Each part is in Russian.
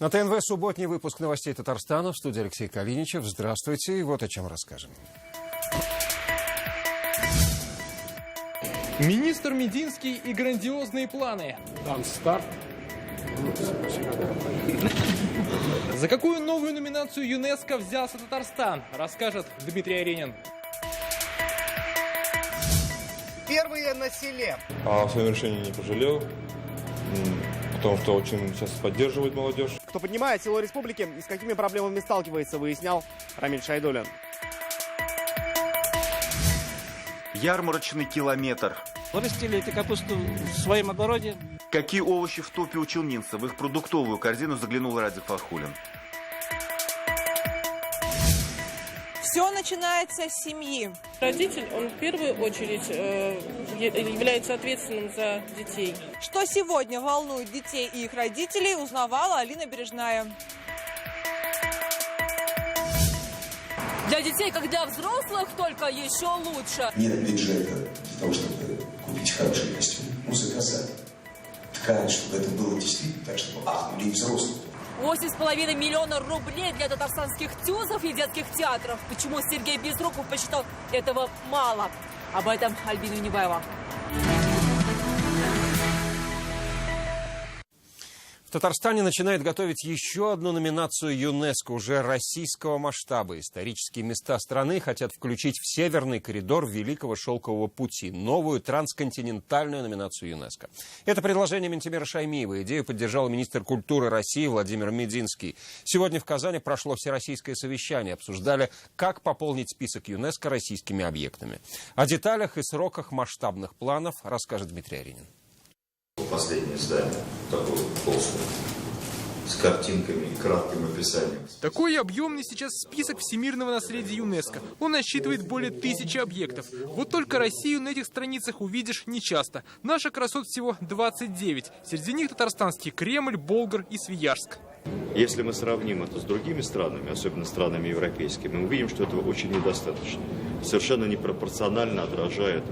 На ТНВ субботний выпуск новостей Татарстана. В студии Алексей Калиничев. Здравствуйте. И вот о чем расскажем. Министр Мединский и грандиозные планы. Дан старт. За какую новую номинацию ЮНЕСКО взялся Татарстан, расскажет Дмитрий Аренин. Первые на селе. О своем решении не пожалел, потому что очень сейчас поддерживает молодежь. Кто поднимает село республики и с какими проблемами сталкивается, выяснял Рамиль Шайдуллин. Ярмарочный километр. Вырастили эту капусту в своем огороде. Какие овощи в топе у челнинцев? В их продуктовую корзину заглянул Радик Фархулин. Все начинается с семьи. Родитель, он в первую очередь является ответственным за детей. Что сегодня волнует детей и их родителей, узнавала Алина Бережная. Для детей, когда взрослых, только еще лучше. Нет бюджета для того, чтобы купить хороший костюм. Ну, заказать. Ткань, чтобы это было действительно так, чтобы ахнули и взрослые. 8,5 миллиона рублей для татарстанских тюзов и детских театров. Почему Сергей Безруков посчитал этого мало? Об этом Альбина Унибаева. В Татарстане начинает готовить еще одну номинацию ЮНЕСКО уже российского масштаба. Исторические места страны хотят включить в Северный коридор Великого Шелкового пути, новую трансконтинентальную номинацию ЮНЕСКО. Это предложение Минтимира Шаймиева. Идею поддержал министр культуры России Владимир Мединский. Сегодня в Казани прошло всероссийское совещание. Обсуждали, как пополнить список ЮНЕСКО российскими объектами. О деталях и сроках масштабных планов расскажет Дмитрий Аренин. Последнее здание, такое толстое, с картинками и кратким описанием. Такой объемный сейчас список всемирного наследия ЮНЕСКО. Он насчитывает более 1000 объектов. Вот только Россию на этих страницах увидишь нечасто. Наших красот всего 29. Среди них татарстанский Кремль, Болгар и Свияжск. Если мы сравним это с другими странами, особенно странами европейскими, мы увидим, что этого очень недостаточно. Совершенно непропорционально отражает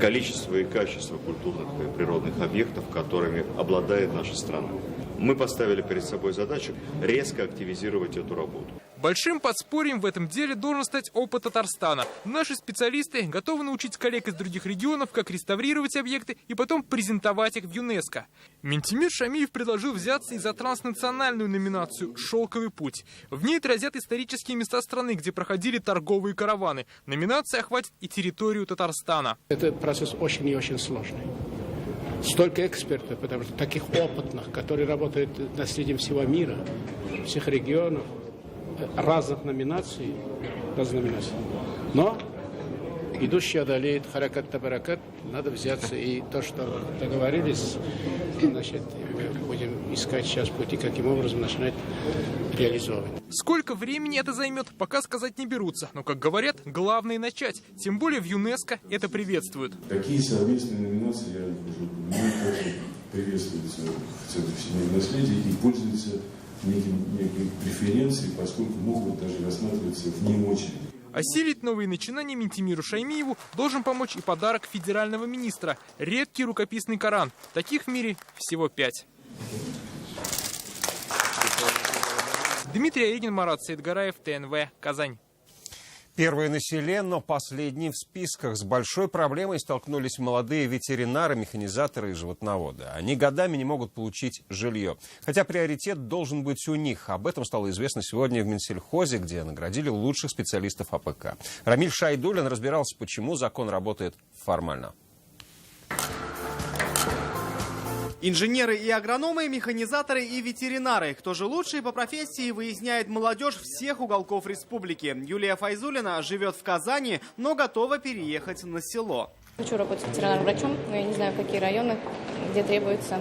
количество и качество культурных и природных объектов, которыми обладает наша страна. Мы поставили перед собой задачу резко активизировать эту работу. Большим подспорьем в этом деле должен стать опыт Татарстана. Наши специалисты готовы научить коллег из других регионов, как реставрировать объекты и потом презентовать их в ЮНЕСКО. Минтимир Шаймиев предложил взяться и за транснациональную номинацию «Шелковый путь». В ней отразят исторические места страны, где проходили торговые караваны. Номинация охватит и территорию Татарстана. Этот процесс очень и очень сложный. Столько экспертов, потому что таких опытных, которые работают над наследием всего мира, всех регионов, разных номинаций. Но идущий одолеет харакат-табаракат, надо взяться. И то, что договорились, значит, мы будем искать сейчас пути, каким образом начинать реализовывать. Сколько времени это займет, пока сказать не берутся. Но, как говорят, главное начать. Тем более в ЮНЕСКО это приветствуют. Такие совместные номинации, я уже приветствуются в Центре всемирного наследия и пользуются некой преференцией, поскольку могут даже рассматриваться вне очереди. Осилить новые начинания Минтимиру Шаймиеву должен помочь и подарок федерального министра – редкий рукописный Коран. Таких в мире всего 5. Дмитрий Аренин, Марат Саидгараев, ТНВ, Казань. Первые на селе, но последние в списках. С большой проблемой столкнулись молодые ветеринары, механизаторы и животноводы. Они годами не могут получить жилье. Хотя приоритет должен быть у них. Об этом стало известно сегодня в Минсельхозе, где наградили лучших специалистов АПК. Рамиль Шайдуллин разбирался, почему закон работает формально. Инженеры и агрономы, механизаторы и ветеринары. Кто же лучший по профессии, выясняет молодежь всех уголков республики. Юлия Файзулина живет в Казани, но готова переехать на село. Хочу работать ветеринарным врачом, но я не знаю, какие районы, где требуются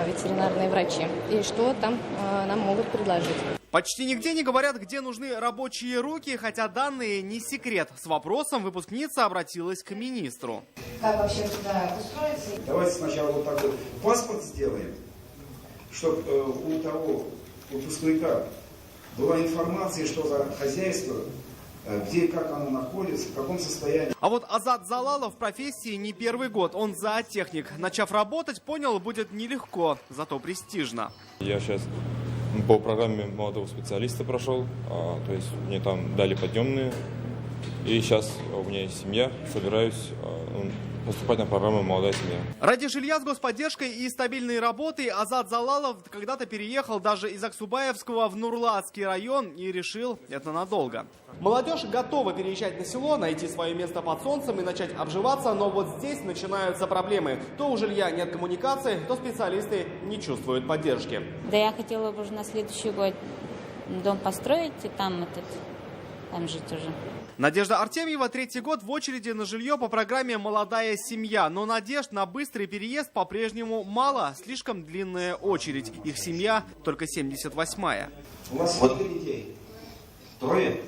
ветеринарные врачи. И что там нам могут предложить. Почти нигде не говорят, где нужны рабочие руки, хотя данные не секрет. С вопросом выпускница обратилась к министру. Как вообще туда устроиться? Давайте сначала вот такой паспорт сделаем, чтобы у того выпускника была информация, что за хозяйство, где и как оно находится, в каком состоянии. А вот Азат Залалов в профессии не первый год. Он зоотехник. Начав работать, понял, будет нелегко, зато престижно. Я сейчас По программе молодого специалиста прошел, то есть мне там дали подъемные. И сейчас у меня есть семья, собираюсь поступать на программу «Молодая семья». Ради жилья с господдержкой и стабильной работы Азат Залалов когда-то переехал даже из Аксубаевского в Нурлатский район и решил это надолго. Молодежь готова переезжать на село, найти свое место под солнцем и начать обживаться, но вот здесь начинаются проблемы. То у жилья нет коммуникации, то специалисты не чувствуют поддержки. Да я хотела бы уже на следующий год дом построить и там жить уже. Надежда Артемьева 3-й год в очереди на жилье по программе «Молодая семья». Но надежд на быстрый переезд по-прежнему мало. Слишком длинная очередь. Их семья только 78-я. У вас сколько детей? 3?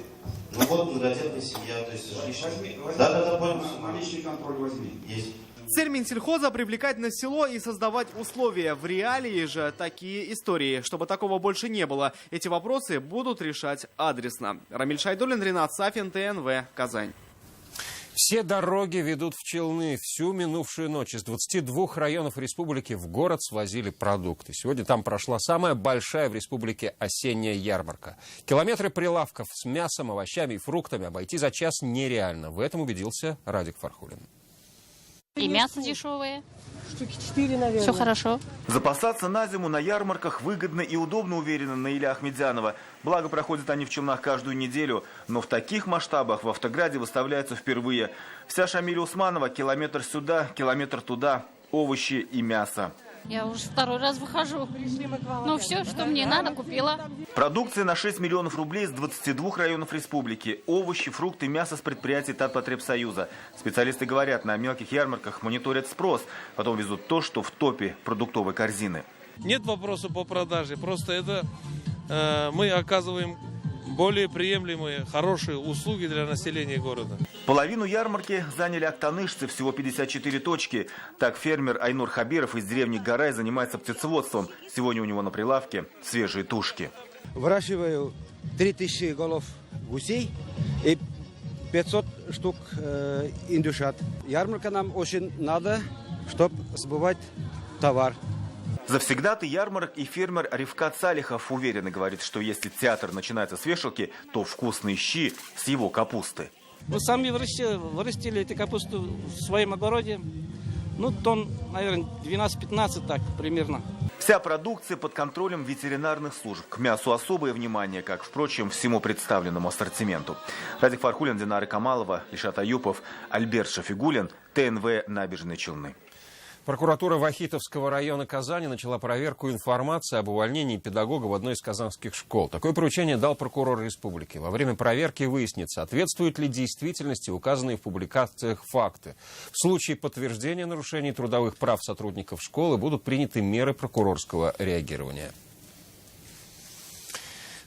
Ну вот многодетная семья, то есть жилищный. Да, понял. Наличный контроль возьми. Есть. Цель Минсельхоза – привлекать на село и создавать условия. В реалии же такие истории. Чтобы такого больше не было, эти вопросы будут решать адресно. Рамиль Шайдуллин, Ренат Сафин, ТНВ, Казань. Все дороги ведут в Челны. Всю минувшую ночь из 22 районов республики в город свозили продукты. Сегодня там прошла самая большая в республике осенняя ярмарка. Километры прилавков с мясом, овощами и фруктами обойти за час нереально. В этом убедился Радик Фархулин. И мясо дешевое. Штуки 4, наверное. Все хорошо. Запасаться на зиму на ярмарках выгодно и удобно, уверена Наиля Ахмедзянова. Благо, проходят они в Челнах каждую неделю, но в таких масштабах в Автограде выставляются впервые. Вся Шамиля Усманова, километр сюда, километр туда, овощи и мясо. Я уже 2-й раз выхожу. Ну все, что мне надо, купила. Продукция на 6 миллионов рублей с 22 районов республики. Овощи, фрукты, мясо с предприятий Татпотребсоюза. Специалисты говорят, на мелких ярмарках мониторят спрос. Потом везут то, что в топе продуктовой корзины. Нет вопроса по продаже. Просто это мы оказываем более приемлемые, хорошие услуги для населения города. Половину ярмарки заняли актанышцы, всего 54 точки. Так фермер Айнур Хабиров из деревни Гарай занимается птицеводством. Сегодня у него на прилавке свежие тушки. Выращиваю 3000 голов гусей и 500 штук индюшат. Ярмарка нам очень надо, чтобы сбывать товар. Завсегдатый ярмарок и фермер Рифкат Салихов уверенно говорит, что если театр начинается с вешалки, то вкусные щи с его капусты. Мы сами вырастили эту капусту в своем огороде. Ну, тонн, наверное, 12-15 так примерно. Вся продукция под контролем ветеринарных служб. К мясу особое внимание, как, впрочем, всему представленному ассортименту. Радик Фархулин, Динара Камалова, Ильшат Аюпов, Альберт Шафигулин, ТНВ, Набережные Челны. Прокуратура Вахитовского района Казани начала проверку информации об увольнении педагога в одной из казанских школ. Такое поручение дал прокурор республики. Во время проверки выяснится, соответствуют ли действительности указанные в публикациях факты. В случае подтверждения нарушений трудовых прав сотрудников школы будут приняты меры прокурорского реагирования.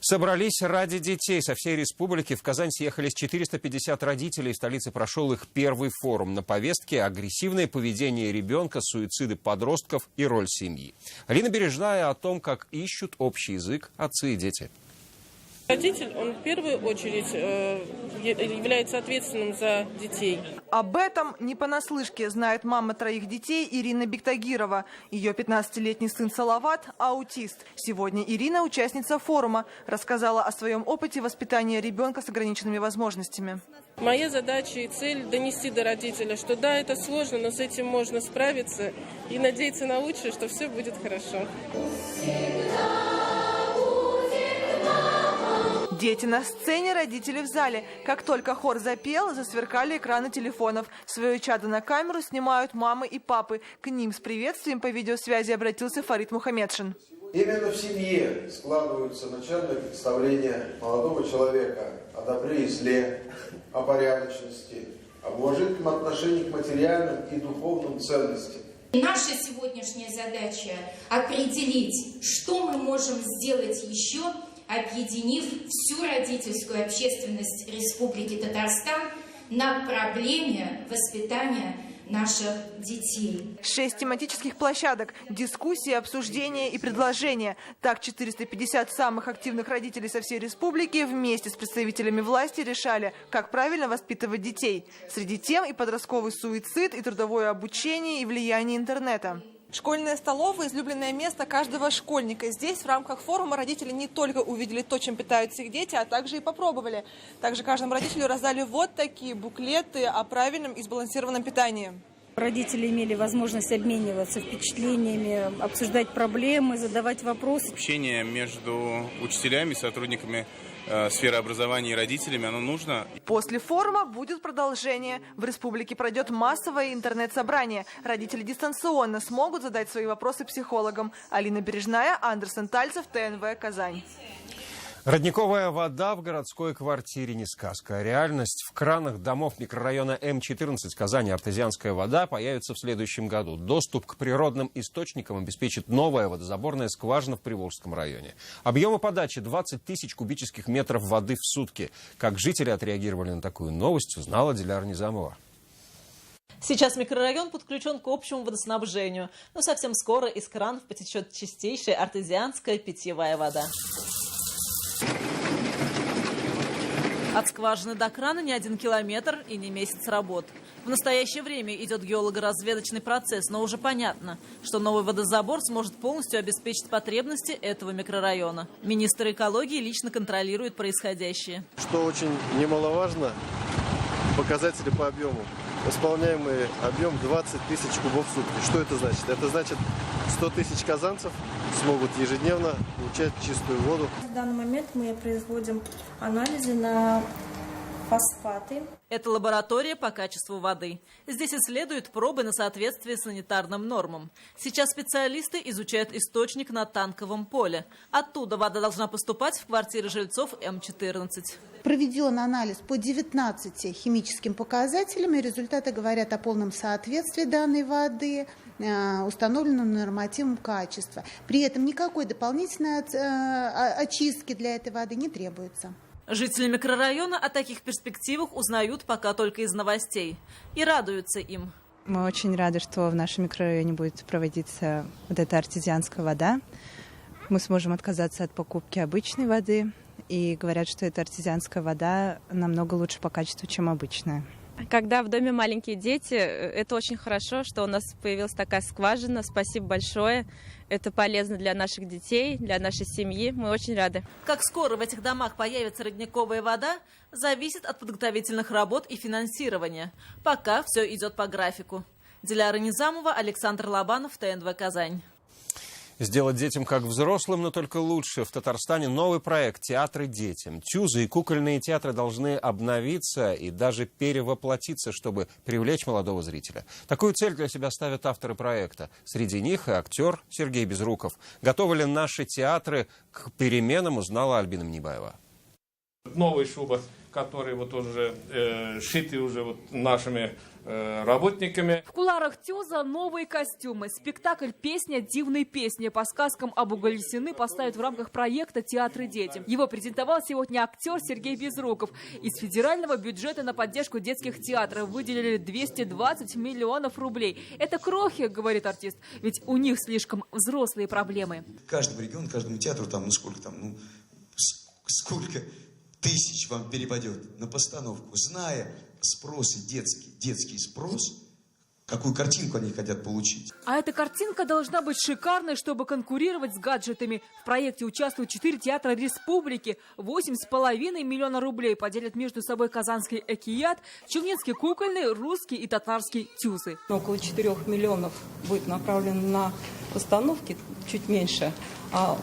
Собрались ради детей. Со всей республики в Казань съехались 450 родителей. В столице прошел их первый форум. На повестке агрессивное поведение ребенка, суициды подростков и роль семьи. Алина Бережная о том, как ищут общий язык отцы и дети. Родитель, он в первую очередь является ответственным за детей. Об этом не понаслышке знает мама 3 детей Ирина Бектагирова. Ее 15-летний сын Салават – аутист. Сегодня Ирина, участница форума, рассказала о своем опыте воспитания ребенка с ограниченными возможностями. Моя задача и цель – донести до родителя, что да, это сложно, но с этим можно справиться и надеяться на лучшее, что все будет хорошо. Дети на сцене, родители в зале. Как только хор запел, засверкали экраны телефонов. Свое чадо на камеру снимают мамы и папы. К ним с приветствием по видеосвязи обратился Фарид Мухаммедшин. Именно в семье складываются начальные представления молодого человека о добре и зле, о порядочности, об уважительном отношении к материальным и духовным ценностям. Наша сегодняшняя задача – определить, что мы можем сделать еще, объединив всю родительскую общественность Республики Татарстан на проблеме воспитания наших детей. 6 тематических площадок, дискуссии, обсуждения и предложения. Так 450 самых активных родителей со всей республики вместе с представителями власти решали, как правильно воспитывать детей. Среди тем и подростковый суицид, и трудовое обучение, и влияние интернета. Школьная столовая – излюбленное место каждого школьника. Здесь в рамках форума родители не только увидели то, чем питаются их дети, а также и попробовали. Также каждому родителю раздали вот такие буклеты о правильном и сбалансированном питании. Родители имели возможность обмениваться впечатлениями, обсуждать проблемы, задавать вопросы. Общение между учителями, сотрудниками сферы образования и родителями, оно нужно. После форума будет продолжение. В республике пройдет массовое интернет-собрание. Родители дистанционно смогут задать свои вопросы психологам. Алина Бережная, Андерсон Тальцев, ТНВ, Казань. Родниковая вода в городской квартире не сказка, а реальность. В кранах домов микрорайона М14 Казани артезианская вода появится в следующем году. Доступ к природным источникам обеспечит новая водозаборная скважина в Приволжском районе. Объемы подачи 20 тысяч кубических метров воды в сутки. Как жители отреагировали на такую новость, узнала Диляра Низамова. Сейчас микрорайон подключен к общему водоснабжению, но совсем скоро из кранов потечет чистейшая артезианская питьевая вода. От скважины до крана не 1 километр и не месяц работ. В настоящее время идет геолого-разведочный процесс, но уже понятно, что новый водозабор сможет полностью обеспечить потребности этого микрорайона. Министр экологии лично контролирует происходящее. Что очень немаловажно, показатели по объему. Восполняемый объем 20 тысяч кубов в сутки. Что это значит? Это значит 100 тысяч казанцев смогут ежедневно получать чистую воду. В данный момент мы производим анализы на фосфаты. Это лаборатория по качеству воды. Здесь исследуют пробы на соответствие санитарным нормам. Сейчас специалисты изучают источник на Танковом поле. Оттуда вода должна поступать в квартиры жильцов М14. Проведен анализ по 19 химическим показателям, и результаты говорят о полном соответствии данной воды установленным нормативам качества. При этом никакой дополнительной очистки для этой воды не требуется. Жители микрорайона о таких перспективах узнают пока только из новостей. И радуются им. Мы очень рады, что в нашем микрорайоне будет проводиться вот эта артезианская вода. Мы сможем отказаться от покупки обычной воды. И говорят, что эта артезианская вода намного лучше по качеству, чем обычная. Когда в доме маленькие дети, это очень хорошо, что у нас появилась такая скважина. Спасибо большое. Это полезно для наших детей, для нашей семьи. Мы очень рады. Как скоро в этих домах появится родниковая вода, зависит от подготовительных работ и финансирования. Пока все идет по графику. Диляра Низамова, Александр Лобанов, ТНВ «Казань». Сделать детям как взрослым, но только лучше. В Татарстане новый проект «Театры детям». Тюзы и кукольные театры должны обновиться и даже перевоплотиться, чтобы привлечь молодого зрителя. Такую цель для себя ставят авторы проекта. Среди них и актер Сергей Безруков. Готовы ли наши театры к переменам, узнала Альбина Мнибаева. Новые шубы, которые вот уже шиты уже вот нашими работниками. В кулуарах Тюза новые костюмы. Спектакль «Песня дивной песни» по сказкам об Угольсины поставят в рамках проекта «Театры детям». Его презентовал сегодня актер Сергей Безруков. Из федерального бюджета на поддержку детских театров выделили 220 миллионов рублей. Это крохи, говорит артист, ведь у них слишком взрослые проблемы. Каждому региону, каждому театру там, сколько тысяч вам перепадет на постановку, зная спрос и детский спрос, какую картинку они хотят получить. А эта картинка должна быть шикарной, чтобы конкурировать с гаджетами. В проекте участвуют 4 театра республики. 8,5 миллиона рублей поделят между собой казанский «Экият», челнинский кукольный, русский и татарский «Тюзы». Около 4 миллионов будет направлено на постановки, чуть меньше. А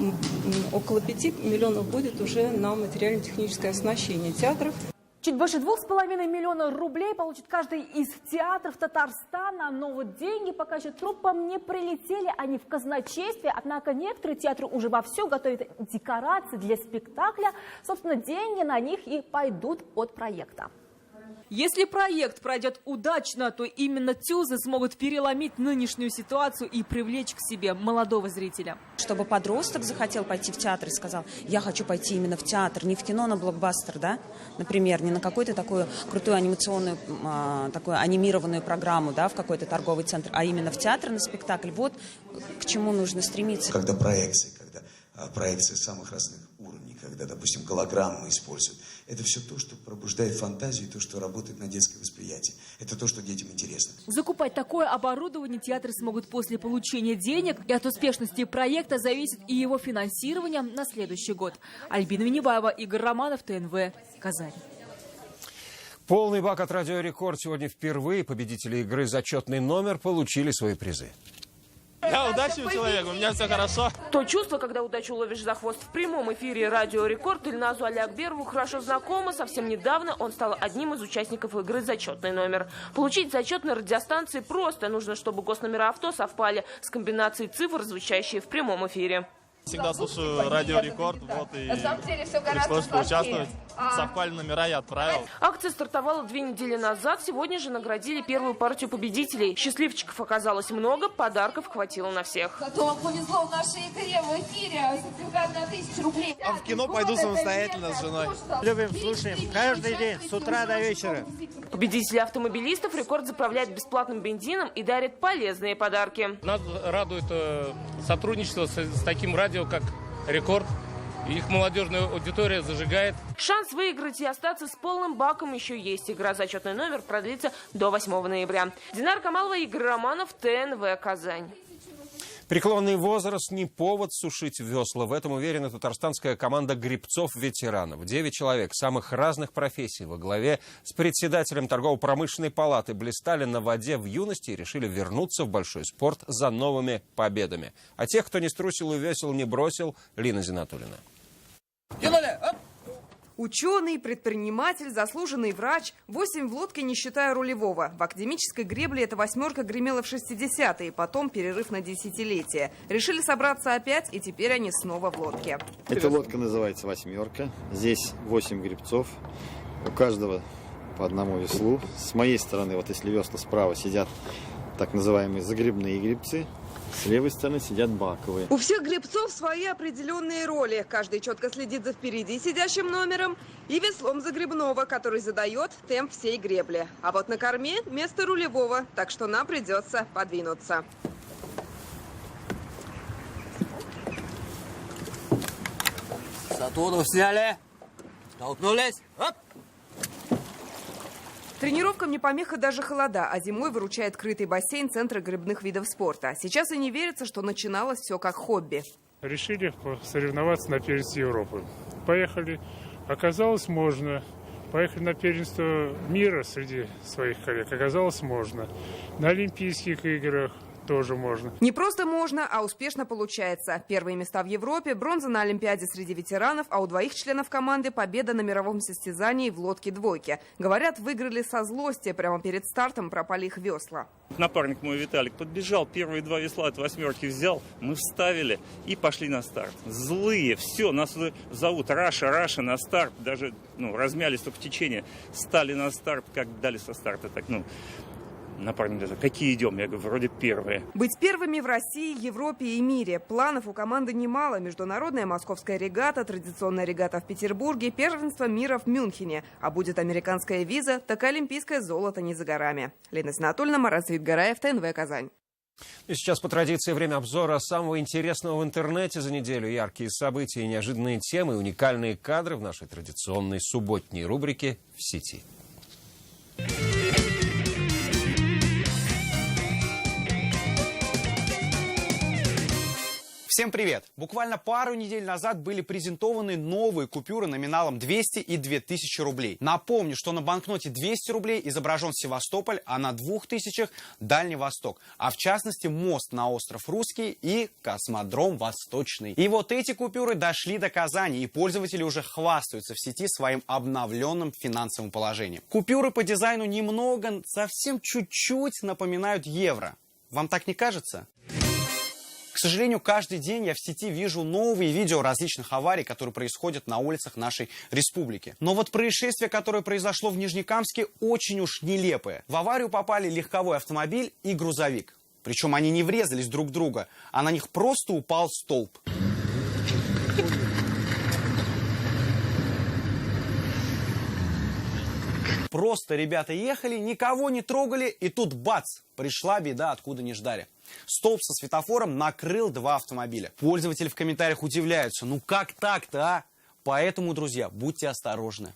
около 5 миллионов будет уже на материально-техническое оснащение театров. Чуть больше 2,5 миллиона рублей получит каждый из театров Татарстана. Но вот деньги пока еще труппам не прилетели, они в казначействе. Однако некоторые театры уже вовсю готовят декорации для спектакля. Собственно, деньги на них и пойдут от проекта. Если проект пройдет удачно, то именно Тюзы смогут переломить нынешнюю ситуацию и привлечь к себе молодого зрителя. Чтобы подросток захотел пойти в театр и сказал: я хочу пойти именно в театр, не в кино на блокбастер, да, например, не на какую-то такую крутую анимационную, такую анимированную программу, да, в какой-то торговый центр, а именно в театр, на спектакль. Вот к чему нужно стремиться. Когда проекции самых разных уровней, когда, допустим, голограммы используют, Это все то, что пробуждает фантазию, то, что работает на детское восприятие. Это то, что детям интересно. Закупать такое оборудование театры смогут после получения денег. И от успешности проекта зависит и его финансирование на следующий год. Альбина Минибаева, Игорь Романов, ТНВ, Казань. Полный бак от «Радио Рекорд» сегодня впервые. Победители игры «Зачетный номер» получили свои призы. Я удачливый человек, у меня все хорошо. То чувство, когда удачу ловишь за хвост в прямом эфире «Радио Рекорд», Ильназу Алиакберову хорошо знакомо. Совсем недавно он стал одним из участников игры «Зачетный номер». Получить зачет на радиостанции просто. Нужно, чтобы госномера авто совпали с комбинацией цифр, звучащие в прямом эфире. Всегда слушаю «Радио Рекорд», вот и пришлось поучаствовать. Совпали номера, я отправил. Акция стартовала 2 недели назад. Сегодня же наградили первую партию победителей. Счастливчиков оказалось много, подарков хватило на всех. Зато вам повезло в нашей игре в эфире. Сертификат на 1000 рублей. А в кино пойду самостоятельно с женой. Любим, слушаем каждый день, с утра до вечера. Победители автомобилистов «Рекорд» заправляет бесплатным бензином и дарит полезные подарки. Нас радует сотрудничество с таким радио, как «Рекорд». Их молодежная аудитория зажигает. Шанс выиграть и остаться с полным баком еще есть. Игра «Зачетный номер» продлится до 8 ноября. Динара Камалова, Игорь Романов, ТНВ, Казань. Преклонный возраст не повод сушить весла. В этом уверена татарстанская команда гребцов-ветеранов. 9 человек самых разных профессий во главе с председателем торгово-промышленной палаты блистали на воде в юности и решили вернуться в большой спорт за новыми победами. А тех, кто не струсил и весел не бросил, Лина Зинатуллина. Ученый, предприниматель, заслуженный врач. 8 в лодке, не считая рулевого. В академической гребле эта восьмерка гремела в 60-е, потом перерыв на десятилетие. Решили собраться опять, и теперь они снова в лодке. Эта лодка называется «Восьмерка». Здесь 8 гребцов, у каждого по одному веслу. С моей стороны, вот если весла справа, сидят так называемые загребные гребцы. С левой стороны сидят баковые. У всех гребцов свои определенные роли. Каждый четко следит за впереди сидящим номером и веслом загребного, который задает темп всей гребли. А вот на корме место рулевого, так что нам придется подвинуться. Сатуру сняли, толкнулись, оп! Тренировкам не помеха даже холода, а зимой выручает крытый бассейн Центра гребных видов спорта. Сейчас и не верится, что начиналось все как хобби. Решили соревноваться на первенстве Европы. Поехали. Оказалось, можно. Поехали на первенство мира среди своих коллег. Оказалось, можно. На Олимпийских играх тоже можно. Не просто можно, а успешно получается. Первые места в Европе, бронза на Олимпиаде среди ветеранов, а у 2 членов команды победа на мировом состязании в лодке-двойке. Говорят, выиграли со злости. Прямо перед стартом пропали их весла. Напарник мой Виталик подбежал, первые 2 весла от восьмерки взял, мы вставили и пошли на старт. Злые, все, нас зовут Раша на старт, даже размялись только в течение, стали на старт, как дали со старта, так, напарник говорит: какие идем? Я говорю, вроде первые. Быть первыми в России, Европе и мире. Планов у команды немало. Международная московская регата, традиционная регата в Петербурге, первенство мира в Мюнхене. А будет американская виза, так и олимпийское золото не за горами. Лена Зинатуллина, Марат Саидгараев, ТНВ, Казань. И сейчас по традиции время обзора самого интересного в интернете за неделю. Яркие события, неожиданные темы, уникальные кадры в нашей традиционной субботней рубрике «В сети». Всем привет! Буквально пару недель назад были презентованы новые купюры номиналом 200 и 2000 рублей. Напомню, что на банкноте 200 рублей изображен Севастополь, а на 2000 – Дальний Восток. А в частности, мост на остров Русский и космодром Восточный. И вот эти купюры дошли до Казани, и пользователи уже хвастаются в сети своим обновленным финансовым положением. Купюры по дизайну немного, совсем чуть-чуть напоминают евро. Вам так не кажется? К сожалению, каждый день я в сети вижу новые видео различных аварий, которые происходят на улицах нашей республики. Но вот происшествие, которое произошло в Нижнекамске, очень уж нелепое. В аварию попали легковой автомобиль и грузовик. Причем они не врезались друг в друга, а на них просто упал столб. Просто ребята ехали, никого не трогали, и тут бац, пришла беда, откуда не ждали. Столб со светофором накрыл 2 автомобиля. Пользователи в комментариях удивляются, ну как так-то, а? Поэтому, друзья, будьте осторожны.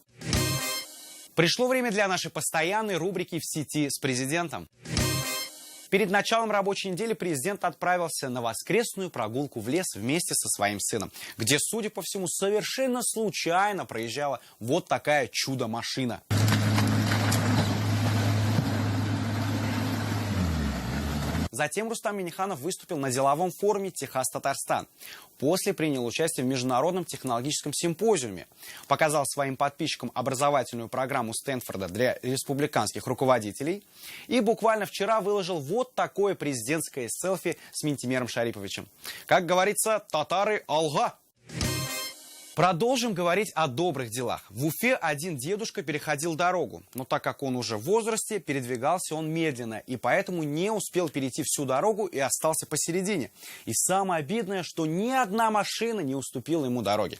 Пришло время для нашей постоянной рубрики «В сети с президентом». Перед началом рабочей недели президент отправился на воскресную прогулку в лес вместе со своим сыном, где, судя по всему, совершенно случайно проезжала вот такая чудо-машина. Затем Рустам Минниханов выступил на деловом форуме «Техас-Татарстан». После принял участие в международном технологическом симпозиуме. Показал своим подписчикам образовательную программу Стэнфорда для республиканских руководителей. И буквально вчера выложил вот такое президентское селфи с Минтимером Шариповичем. Как говорится, татары алга. Продолжим говорить о добрых делах. В Уфе один дедушка переходил дорогу, но так как он уже в возрасте, передвигался он медленно, и поэтому не успел перейти всю дорогу и остался посередине. И самое обидное, что ни одна машина не уступила ему дороги.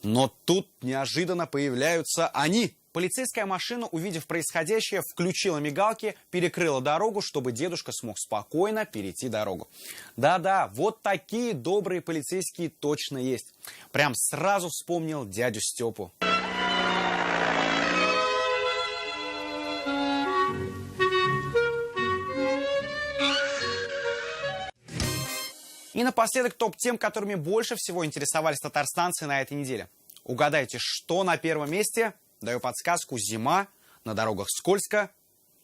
Но тут неожиданно появляются они. Полицейская машина, увидев происходящее, включила мигалки, перекрыла дорогу, чтобы дедушка смог спокойно перейти дорогу. Да-да, вот такие добрые полицейские точно есть. Прям сразу вспомнил дядю Степу. И напоследок топ-тем, которыми больше всего интересовались татарстанцы на этой неделе. Угадайте, что на первом месте? Даю подсказку: зима, на дорогах скользко.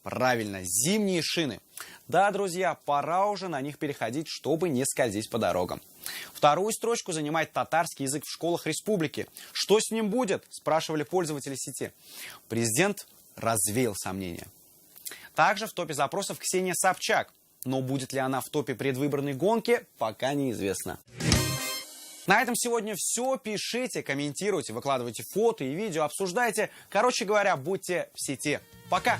Правильно, зимние шины. Да, друзья, пора уже на них переходить, чтобы не скользить по дорогам. Вторую строчку занимает татарский язык в школах республики. Что с ним будет? Спрашивали пользователи сети. Президент развеял сомнения. Также в топе запросов Ксения Собчак. Но будет ли она в топе предвыборной гонки, пока неизвестно. На этом сегодня все. Пишите, комментируйте, выкладывайте фото и видео, обсуждайте. Короче говоря, будьте в сети. Пока!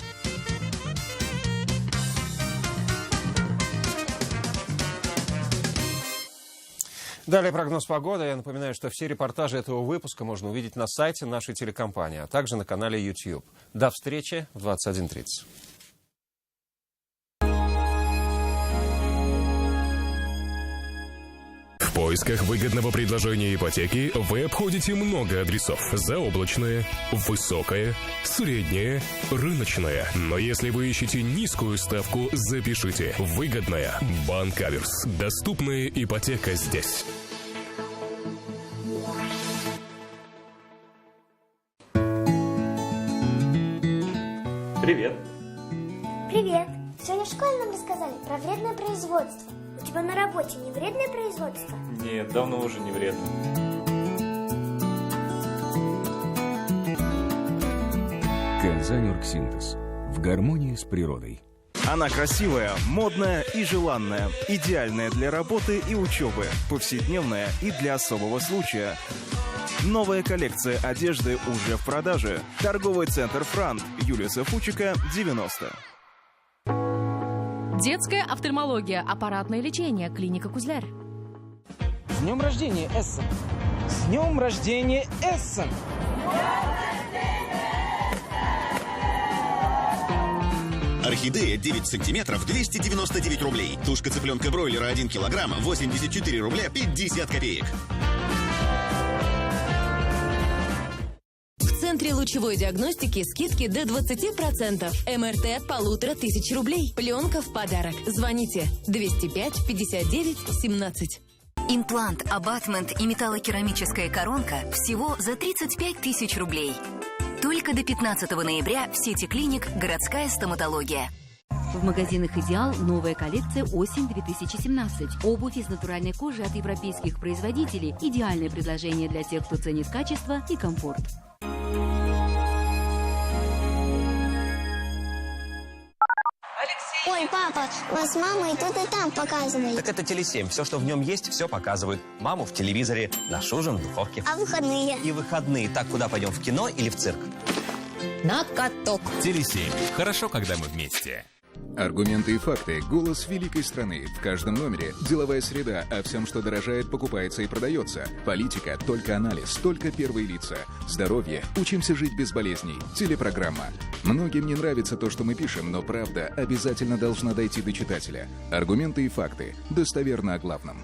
Далее прогноз погоды. Я напоминаю, что все репортажи этого выпуска можно увидеть на сайте нашей телекомпании, а также на канале YouTube. До встречи в 21:30. В поисках выгодного предложения ипотеки вы обходите много адресов. Заоблачное, высокое, среднее, рыночное. Но если вы ищете низкую ставку, запишите. Выгодная. Банк Аверс. Доступная ипотека здесь. Привет. Привет. Сегодня в школе нам рассказали про вредное производство. У тебя на работе не вредное производство? Нет, давно уже не вредно. Канзань Оргсинтез. В гармонии с природой. Она красивая, модная и желанная. Идеальная для работы и учебы. Повседневная и для особого случая. Новая коллекция одежды уже в продаже. Торговый центр «Франт». Юлиуса Фучика, 90. Детская офтальмология, аппаратное лечение, клиника Кузлярь. С днем рождения, Эссен! С днем рождения, Эссен! Орхидея 9 сантиметров 299 рублей. Тушка цыпленка бройлера 1 килограмм 84 рубля 50 копеек. В центре лучевой диагностики скидки до 20%. МРТ от 1500 рублей. Пленка в подарок. Звоните 205 59 17. Имплант, абатмент и металлокерамическая коронка всего за 35 тысяч рублей. Только до 15 ноября в сети клиник «Городская стоматология». В магазинах «Идеал» новая коллекция «Осень-2017». Обувь из натуральной кожи от европейских производителей. Идеальное предложение для тех, кто ценит качество и комфорт. Ой, папа, вас мама и тут и там показывает. Так это Теле7. Все, что в нем есть, все показывают. Маму в телевизоре, наш ужин в духовке. А выходные? И выходные. Так, куда пойдем, в кино или в цирк? На каток. Теле7. Хорошо, когда мы вместе. Аргументы и факты. Голос великой страны. В каждом номере. Деловая среда. О всем, что дорожает, покупается и продается. Политика. Только анализ. Только первые лица. Здоровье. Учимся жить без болезней. Телепрограмма. Многим не нравится то, что мы пишем, но правда обязательно должна дойти до читателя. Аргументы и факты. Достоверно о главном.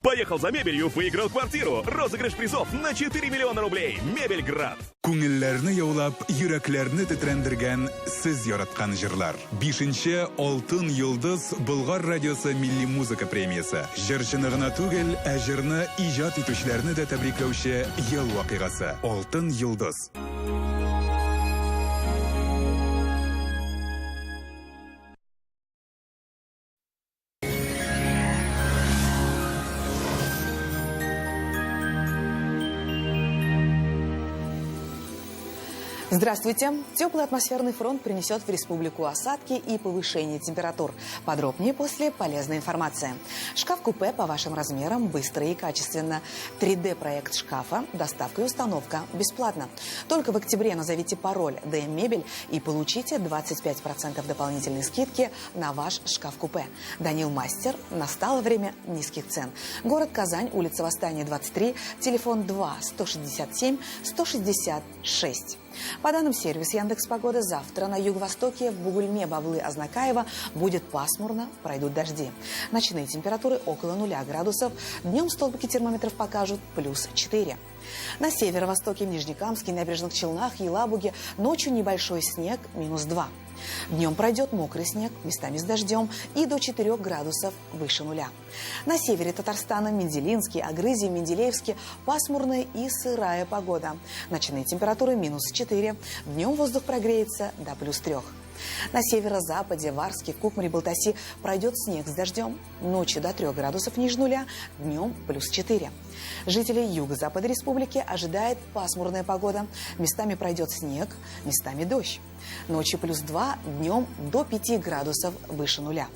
Поехал за мебелью, выиграл квартиру. Розыгрыш призов на 4 миллиона рублей. Мебельград. Күңелләрне яулап, йөрәкләрне тетрәндергән сез яраткан җырлар. 5-нче Алтын йолдыз Болгар радиосы милли музыка премиясе. Җырчыны гына түгел, ә җырны иҗат итүчеләрне дә тәбрикләүче ел вакыйгасы. Алтын йолдыз. Здравствуйте. Теплый атмосферный фронт принесет в республику осадки и повышение температур. Подробнее после полезной информации. Шкаф-купе по вашим размерам быстро и качественно. 3D-проект шкафа, доставка и установка бесплатно. Только в октябре назовите пароль ДМ-мебель и получите 25% дополнительной скидки на ваш шкаф-купе. Данил Мастер. Настало время низких цен. Город Казань, улица Восстания, 23, телефон 2-167-166. По данным сервиса Яндекс.Погода, завтра на юго-востоке в Бугульме, Бавлы, Азнакаево будет пасмурно, пройдут дожди. Ночные температуры около 0 градусов. Днем столбики термометров покажут +4. На северо-востоке, в Нижнекамске, Набережных Челнах, Елабуге ночью небольшой снег, -2. Днем пройдет мокрый снег, местами с дождем, и до 4 градусов выше 0. На севере Татарстана, Менделинске, Агрызе, Менделеевске пасмурная и сырая погода. Ночные температуры -4. Днем воздух прогреется до +3. На северо-западе, Варске, Кукмаре, Балтаси пройдет снег с дождем. Ночью до 3 градусов ниже 0, днем +4. Жителей юго-запада республики ожидает пасмурная погода. Местами пройдет снег, местами дождь. Ночью +2, днем до 5 градусов выше 0.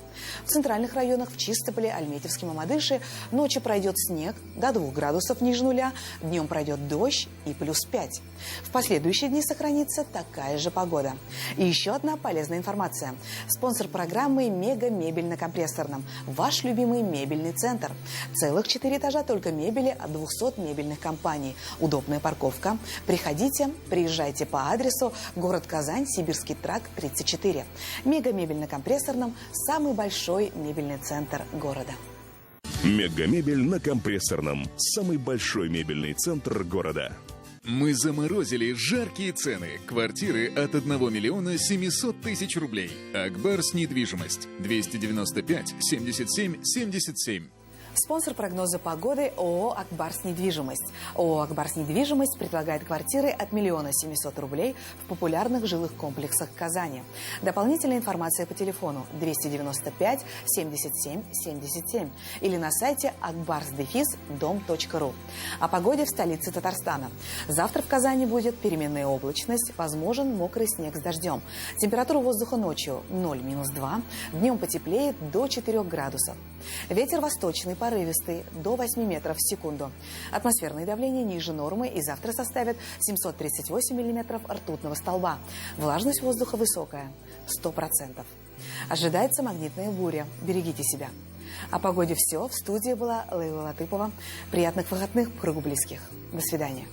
В центральных районах, в Чистополе, Альметьевске, Мамадыше ночью пройдет снег до 2 градусов ниже 0, днем пройдет дождь и +5. В последующие дни сохранится такая же погода. И еще одна полезная информация. Спонсор программы «Мега-мебель на компрессорном». Ваш любимый мебельный центр. Целых 4 этажа только мебели от 200 мебельных компаний. Удобная парковка. Приезжайте по адресу город Казань, Сибирский тракт, 34. «Мега-мебель на компрессорном» – самый большой мебельный центр города. Мега-мебель на компрессорном. Самый большой мебельный центр города. Мы заморозили жаркие цены. Квартиры от 1 миллиона 700 тысяч рублей. Акбарс недвижимость. 295 77 77. Спонсор прогноза погоды ООО «Акбарс недвижимость». ООО «Акбарс недвижимость» предлагает квартиры от 1 700 000 рублей в популярных жилых комплексах Казани. Дополнительная информация по телефону 295 77 77 или на сайте akbars-dom.ru. О погоде в столице Татарстана. Завтра в Казани будет переменная облачность, возможен мокрый снег с дождем. Температура воздуха ночью 0-2, днем потеплеет до 4 градусов. Ветер восточный, порывистый, до 8 метров в секунду. Атмосферное давление ниже нормы и завтра составит 738 миллиметров ртутного столба. Влажность воздуха высокая, 100%. Ожидается магнитная буря. Берегите себя. О погоде все. В студии была Лейла Латыпова. Приятных выходных в кругу близких. До свидания.